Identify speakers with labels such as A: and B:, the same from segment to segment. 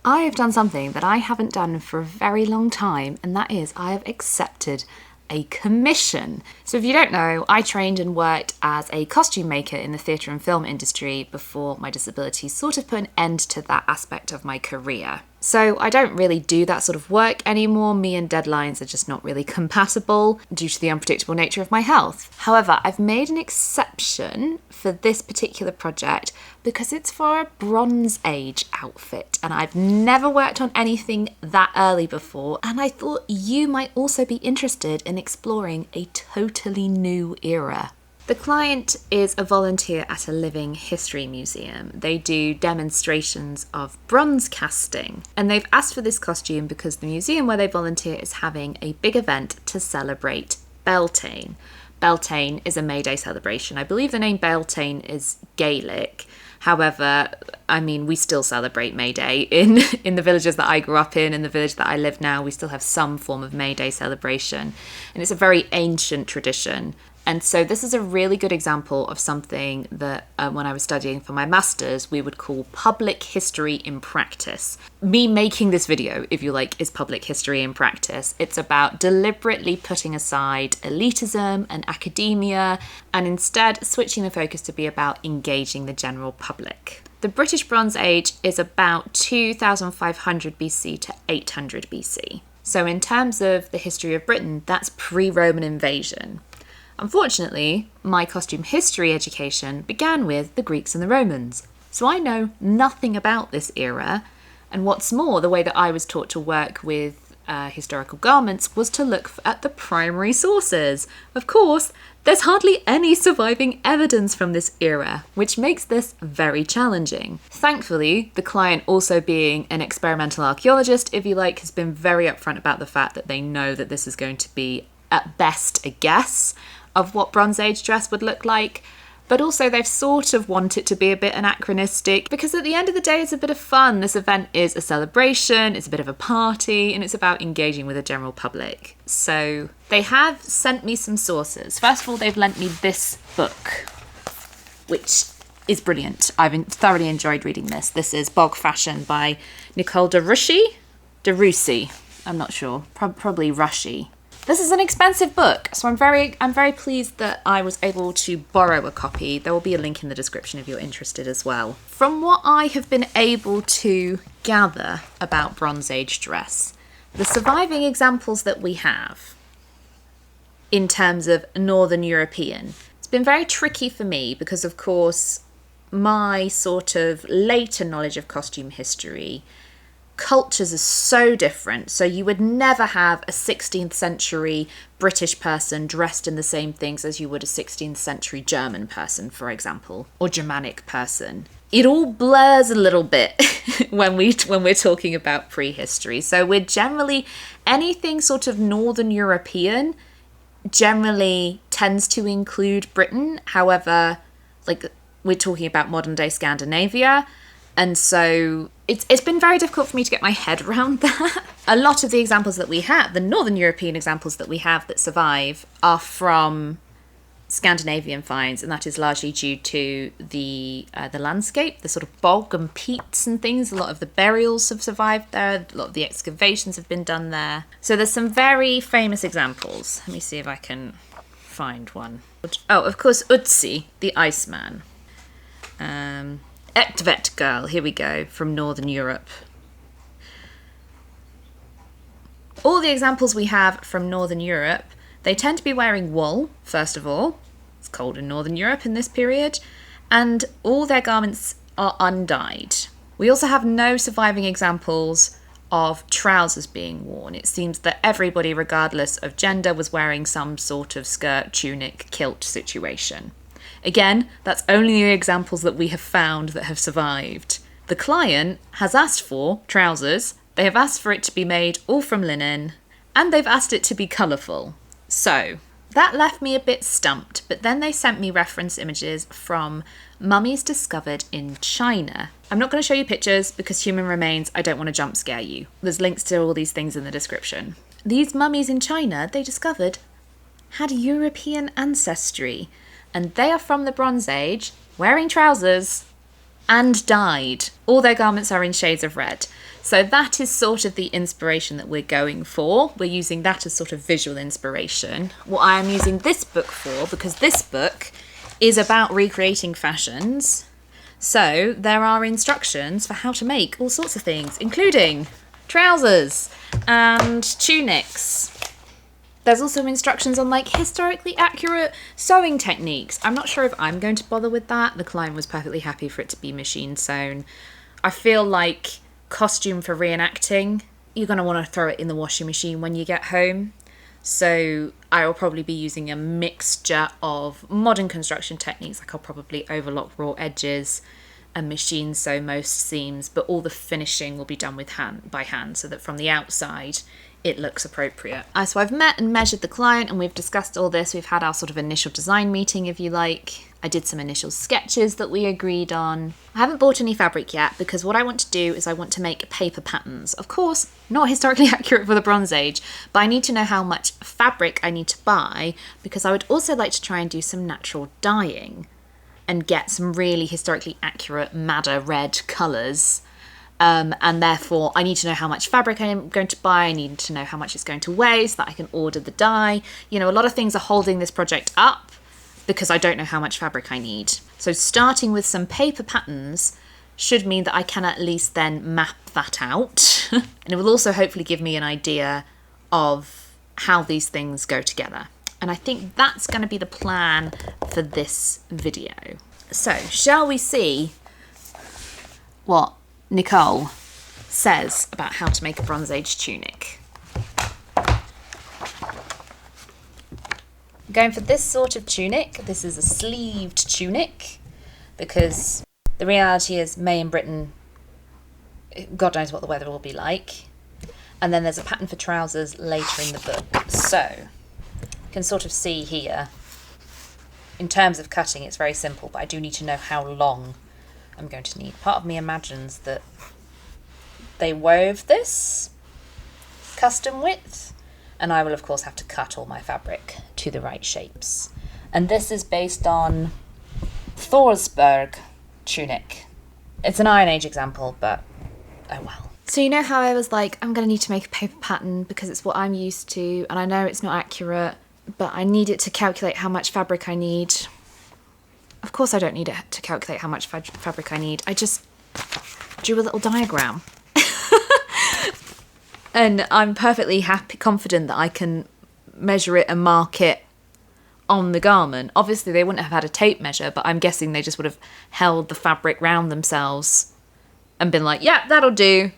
A: I have done something that I haven't done for a very long time, and that is I have accepted a commission. So if you don't know, I trained and worked as a costume maker in the theatre and film industry before my disability sort of put an end to that aspect of my career. So I don't really do that sort of work anymore. Me and deadlines are just not really compatible due to the unpredictable nature of my health. However, I've made an exception for this particular project because it's for a Bronze Age outfit, and I've never worked on anything that early before, and I thought you might also be interested in exploring a totally new era. The client is a volunteer at a living history museum. They do demonstrations of bronze casting, and they've asked for this costume because the museum where they volunteer is having a big event to celebrate Beltane. Beltane is a May Day celebration. I believe the name Beltane is Gaelic. However, I mean, we still celebrate May Day in the villages that I grew up in the village that I live now. We still have some form of May Day celebration, and it's a very ancient tradition. And so this is a really good example of something that when I was studying for my master's, we would call public history in practice. Me making this video, if you like, is public history in practice. It's about deliberately putting aside elitism and academia and instead switching the focus to be about engaging the general public. The British Bronze Age is about 2500 BC to 800 BC. So in terms of the history of Britain, that's pre-Roman invasion. Unfortunately, my costume history education began with the Greeks and the Romans, so I know nothing about this era, and what's more, the way that I was taught to work with historical garments was to look at the primary sources. Of course, there's hardly any surviving evidence from this era, which makes this very challenging. Thankfully, the client, also being an experimental archaeologist, if you like, has been very upfront about the fact that they know that this is going to be, at best, a guess of what Bronze Age dress would look like, but also they've sort of want it to be a bit anachronistic because at the end of the day it's a bit of fun. This event is a celebration, it's a bit of a party, and it's about engaging with the general public. So they have sent me some sources. First of all, they've lent me this book, which is brilliant. I've thoroughly enjoyed reading this. This is Bog Fashion by Nicole DeRusi. I'm not sure, probably Rushy. This is an expensive book, so I'm very pleased that I was able to borrow a copy. There will be a link in the description if you're interested as well. From what I have been able to gather about Bronze Age dress, the surviving examples that we have in terms of Northern European, it's been very tricky for me because, of course, my sort of later knowledge of costume history, cultures are so different. So you would never have a 16th century British person dressed in the same things as you would a 16th century German person, for example, or Germanic person. It all blurs a little bit when we're talking about prehistory. So we're generally, anything sort of Northern European generally tends to include Britain. However, like we're talking about modern day Scandinavia. And so it's been very difficult for me to get my head around that. A lot of the examples that we have, the Northern European examples that we have that survive, are from Scandinavian finds, and that is largely due to the landscape, the sort of bog and peats and things. A lot of the burials have survived there. A lot of the excavations have been done there. So there's some very famous examples. Let me see if I can find one. Oh, of course, Utsi, the Iceman. Etvet girl, here we go, from Northern Europe. All the examples we have from Northern Europe, they tend to be wearing wool, first of all. It's cold in Northern Europe in this period. And all their garments are undyed. We also have no surviving examples of trousers being worn. It seems that everybody, regardless of gender, was wearing some sort of skirt, tunic, kilt situation. Again, that's only the examples that we have found that have survived. The client has asked for trousers, they have asked for it to be made all from linen, and they've asked it to be colourful. So, that left me a bit stumped, but then they sent me reference images from mummies discovered in China. I'm not going to show you pictures because human remains, I don't want to jump scare you. There's links to all these things in the description. These mummies in China, they discovered, had European ancestry. And they are from the Bronze Age, wearing trousers, and dyed. All their garments are in shades of red. So that is sort of the inspiration that we're going for. We're using that as sort of visual inspiration. What I am using this book for, because this book is about recreating fashions. So there are instructions for how to make all sorts of things, including trousers and tunics. There's also instructions on like historically accurate sewing techniques. I'm not sure if I'm going to bother with that. The client was perfectly happy for it to be machine sewn. I feel like costume for reenacting, you're going to want to throw it in the washing machine when you get home. So I will probably be using a mixture of modern construction techniques, like I'll probably overlock raw edges and machine sew most seams, but all the finishing will be done by hand so that from the outside it looks appropriate. So I've met and measured the client and we've discussed all this. We've had our sort of initial design meeting, if you like. I did some initial sketches that we agreed on. I haven't bought any fabric yet because what I want to do is I want to make paper patterns. Of course, not historically accurate for the Bronze Age, but I need to know how much fabric I need to buy because I would also like to try and do some natural dyeing and get some really historically accurate madder red colours. And therefore I need to know how much fabric I'm going to buy. I need to know how much it's going to weigh so that I can order the dye. You know, a lot of things are holding this project up because I don't know how much fabric I need. So starting with some paper patterns should mean that I can at least then map that out. And it will also hopefully give me an idea of how these things go together. And I think that's going to be the plan for this video. So shall we see what Nicole says about how to make a Bronze Age tunic? I'm going for this sort of tunic. This is a sleeved tunic because the reality is May in Britain, God knows what the weather will be like. And then there's a pattern for trousers later in the book. So you can sort of see here, in terms of cutting, it's very simple, but I do need to know how long I'm going to need. Part of me imagines that they wove this custom width, and I will of course have to cut all my fabric to the right shapes. And this is based on Thorsberg tunic. It's an Iron Age example, but oh well. So you know how I was like, I'm going to need to make a paper pattern because it's what I'm used to, and I know it's not accurate, but I need it to calculate how much fabric I need. Of course I don't need it to calculate how much fabric I need. I just drew a little diagram. And I'm perfectly confident that I can measure it and mark it on the garment. Obviously they wouldn't have had a tape measure, but I'm guessing they just would have held the fabric round themselves and been like, yeah, that'll do.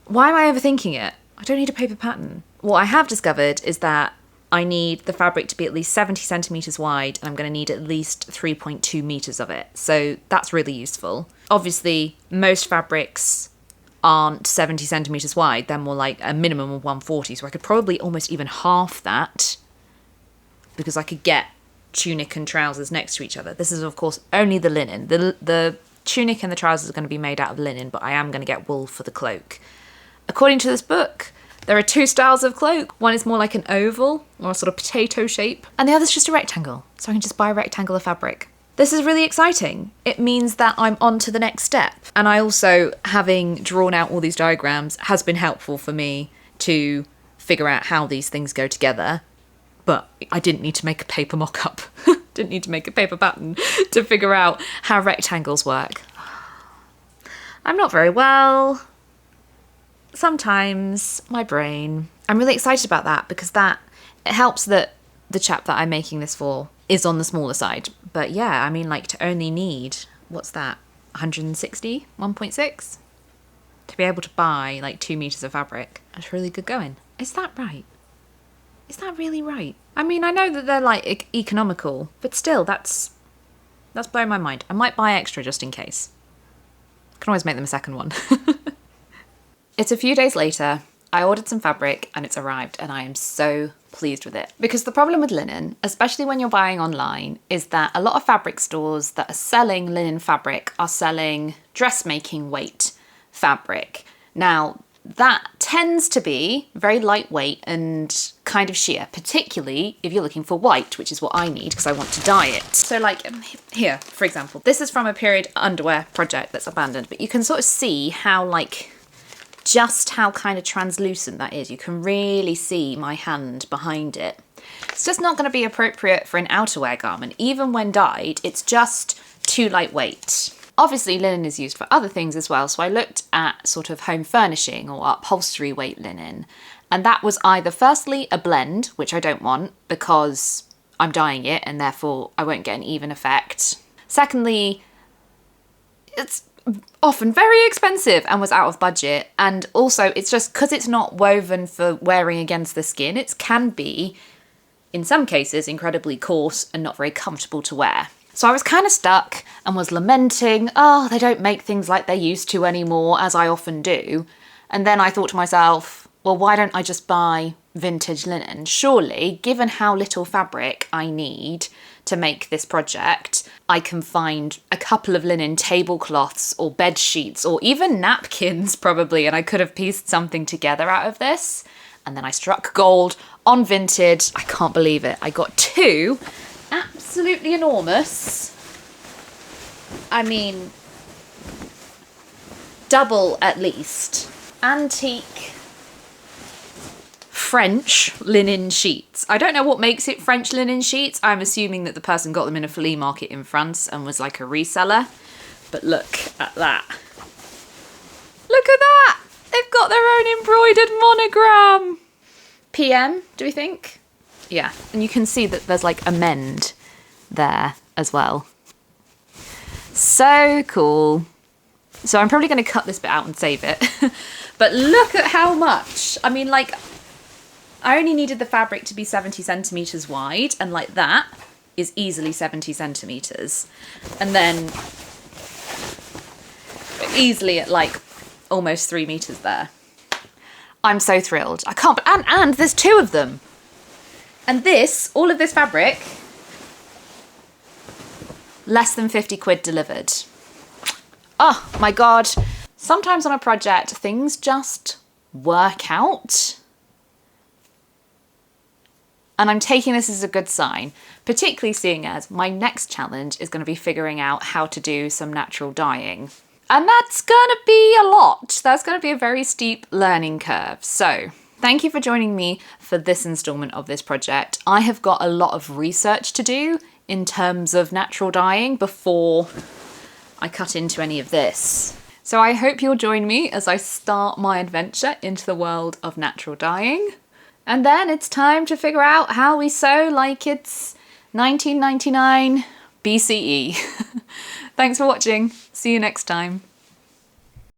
A: Why am I overthinking it? I don't need a paper pattern. What I have discovered is that I need the fabric to be at least 70 centimetres wide, and I'm going to need at least 3.2 metres of it. So that's really useful. Obviously, most fabrics aren't 70 centimetres wide. They're more like a minimum of 140. So I could probably almost even half that because I could get tunic and trousers next to each other. This is, of course, only the linen. The tunic and the trousers are going to be made out of linen, but I am going to get wool for the cloak. According to this book, there are two styles of cloak. One is more like an oval or a sort of potato shape, and the other's just a rectangle. So I can just buy a rectangle of fabric. This is really exciting. It means that I'm on to the next step. And I also, having drawn out all these diagrams, has been helpful for me to figure out how these things go together. But I didn't need to make a paper mock-up. Didn't need to make a paper pattern to figure out how rectangles work. I'm not very well. Sometimes my brain. I'm really excited about that because it helps that the chap that I'm making this for is on the smaller side. But yeah, I mean, like, to only need, what's that, 160, 1.6? To be able to buy like 2 meters of fabric. That's really good going. Is that right? Is that really right? I mean, I know that they're like economical, but still, that's blowing my mind. I might buy extra just in case. Can always make them a second one. It's a few days later. I ordered some fabric and it's arrived, and I am so pleased with it. Because the problem with linen, especially when you're buying online, is that a lot of fabric stores that are selling linen fabric are selling dressmaking weight fabric. Now, that tends to be very lightweight and kind of sheer, particularly if you're looking for white, which is what I need because I want to dye it. So like here, for example, this is from a period underwear project that's abandoned, but you can sort of see how like, just how kind of translucent that is. You can really see my hand behind it. It's just not going to be appropriate for an outerwear garment. Even when dyed, it's just too lightweight. Obviously, linen is used for other things as well, so I looked at sort of home furnishing or upholstery weight linen, and that was either firstly a blend, which I don't want because I'm dyeing it and therefore I won't get an even effect. Secondly, it's often very expensive and was out of budget, and also it's just because it's not woven for wearing against the skin, it can be, in some cases, incredibly coarse and not very comfortable to wear. So I was kind of stuck and was lamenting, oh, they don't make things like they used to anymore, as I often do. And then I thought to myself, well, why don't I just buy vintage linen? Surely, given how little fabric I need to make this project, I can find a couple of linen tablecloths or bed sheets or even napkins probably, and I could have pieced something together out of this. And then I struck gold on Vinted. I can't believe it. I got two absolutely enormous, I mean, double at least, antique French linen sheets. I don't know what makes it French linen sheets. I'm assuming that the person got them in a flea market in France and was like a reseller. But look at that. Look at that! They've got their own embroidered monogram. PM, do we think? Yeah, and you can see that there's like a mend there as well. So cool. So I'm probably going to cut this bit out and save it. But look at how much. I mean, like, I only needed the fabric to be 70 centimetres wide, and like that is easily 70 centimetres. And then easily at like almost 3 metres there. I'm so thrilled. I can't, and there's two of them. And this, all of this fabric, less than 50 quid delivered. Oh my God. Sometimes on a project, things just work out. And I'm taking this as a good sign, particularly seeing as my next challenge is going to be figuring out how to do some natural dyeing. And that's going to be a lot. That's going to be a very steep learning curve. So thank you for joining me for this instalment of this project. I have got a lot of research to do in terms of natural dyeing before I cut into any of this. So I hope you'll join me as I start my adventure into the world of natural dyeing. And then it's time to figure out how we sew like it's 1999 BCE. Thanks for watching. See you next time.